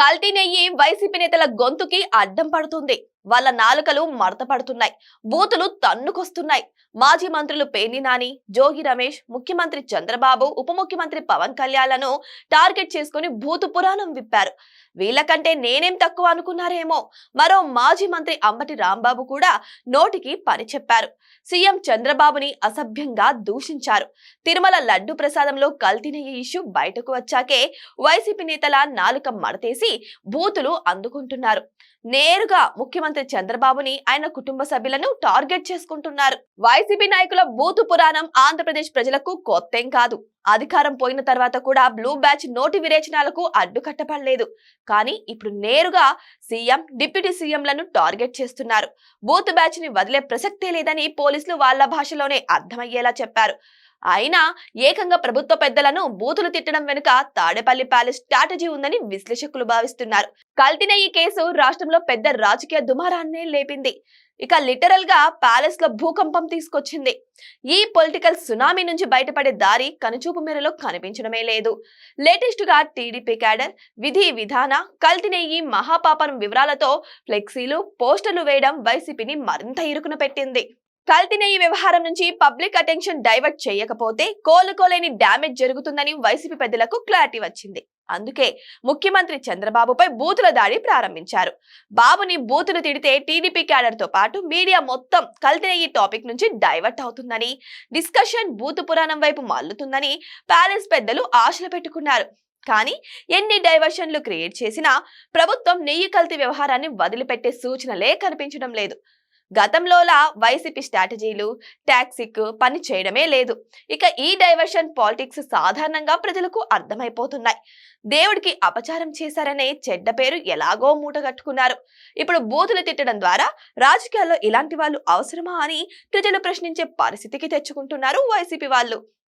కల్తీ నెయ్యి వైసీపీ నేతల గొంతుకి అడ్డం పడుతుంది. వాళ్ళ నాలుకలు మడత పడుతున్నాయి. బూతులు తన్నుకొస్తున్నాయి. మాజీ మంత్రులు పేర్ని నాని, జోగి రమేష్, ముఖ్యమంత్రి చంద్రబాబు, ఉప ముఖ్యమంత్రి పవన్ కళ్యాణ్లను టార్గెట్ చేసుకుని భూతు పురాణం విప్పారు. వీళ్ళకంటే నేనేం తక్కువ అనుకున్నారేమో. మరో మాజీ మంత్రి అంబటి రాంబాబు కూడా నోటికి పని చెప్పారు. సీఎం చంద్రబాబుని అసభ్యంగా దూషించారు. తిరుమల లడ్డు ప్రసాదంలో కల్తీ నెయ్యి ఇష్యూ బయటకు వచ్చాకే వైసీపీ నేతల నాలుక మడతేసి బూతులు అందుకుంటున్నారు. నేరుగా ముఖ్యమంత్రి చంద్రబాబుని, ఆయన కుటుంబ సభ్యులను టార్గెట్ చేసుకుంటున్నారు. వైసీపీ నాయకుల బూతు పురాణం ఆంధ్రప్రదేశ్ ప్రజలకు కొత్తేం కాదు. అధికారం పోయిన తర్వాత కూడా బ్లూ బ్యాచ్ నోటి విరేచనాలకు అడ్డుకట్టపడలేదు. కానీ ఇప్పుడు నేరుగా సీఎం, డిప్యూటీ సీఎంలను టార్గెట్ చేస్తున్నారు. బూత్ బ్యాచ్ ని వదిలే ప్రసక్తే లేదని పోలీసులు వాళ్ళ భాషలోనే అర్థమయ్యేలా చెప్పారు. అయినా ఏకంగా ప్రభుత్వ పెద్దలను బూతులు తిట్టడం వెనుక తాడేపల్లి ప్యాలెస్ స్ట్రాటజీ ఉందని విశ్లేషకులు భావిస్తున్నారు. కల్తీ నెయ్యి కేసు రాష్ట్రంలో పెద్ద రాజకీయ దుమారాన్నే లేపింది. ఇక లిటరల్ గా ప్యాలెస్ లో భూకంపం తీసుకొచ్చింది. ఈ పొలిటికల్ సునామీ నుంచి బయటపడే దారి కనుచూపు మేరలో కనిపించడమే లేదు. లేటెస్ట్ గా టీడీపీ క్యాడర్ విధి విధాన కల్తీ నెయ్యి మహాపాపం వివరాలతో ఫ్లెక్సీలు, పోస్టర్లు వేయడం వైసీపీని మరింత ఇరుకున పెట్టింది. కల్తీ నెయ్యి వ్యవహారం నుంచి పబ్లిక్ అటెన్షన్ డైవర్ట్ చేయకపోతే కోలుకోలేని డ్యామేజ్ జరుగుతుందని వైసీపీ పెద్దలకు క్లారిటీ వచ్చింది. అందుకే ముఖ్యమంత్రి చంద్రబాబుపై బూతుల దాడి ప్రారంభించారు. బాబుని బూతులు తిడితే టీడీపీ క్యాడర్ తో పాటు మీడియా మొత్తం కల్తీ నెయ్యి టాపిక్ నుంచి డైవర్ట్ అవుతుందని, డిస్కషన్ బూతు పురాణం వైపు మల్లుతుందని ప్యాలెస్ పెద్దలు ఆశలు పెట్టుకున్నారు. కానీ ఎన్ని డైవర్షన్లు క్రియేట్ చేసినా ప్రభుత్వం నెయ్యి కల్తీ వ్యవహారాన్ని వదిలిపెట్టే సూచనలే కనిపించడం లేదు. గతంలోలా వైసీపీ స్ట్రాటజీలు, టాక్సిక్ పని చేయడమే లేదు. ఇక ఈ డైవర్షన్ పాలిటిక్స్ సాధారణంగా ప్రజలకు అర్థమైపోతున్నాయి. దేవుడికి అపచారం చేశారనే చెడ్డ పేరు ఎలాగో మూటగట్టుకున్నారు. ఇప్పుడు బూతులు తిట్టడం ద్వారా రాజకీయాల్లో ఇలాంటి వాళ్ళు అవసరమా అని ప్రజలు ప్రశ్నించే పరిస్థితికి తెచ్చుకుంటున్నారు వైసీపీ వాళ్ళు.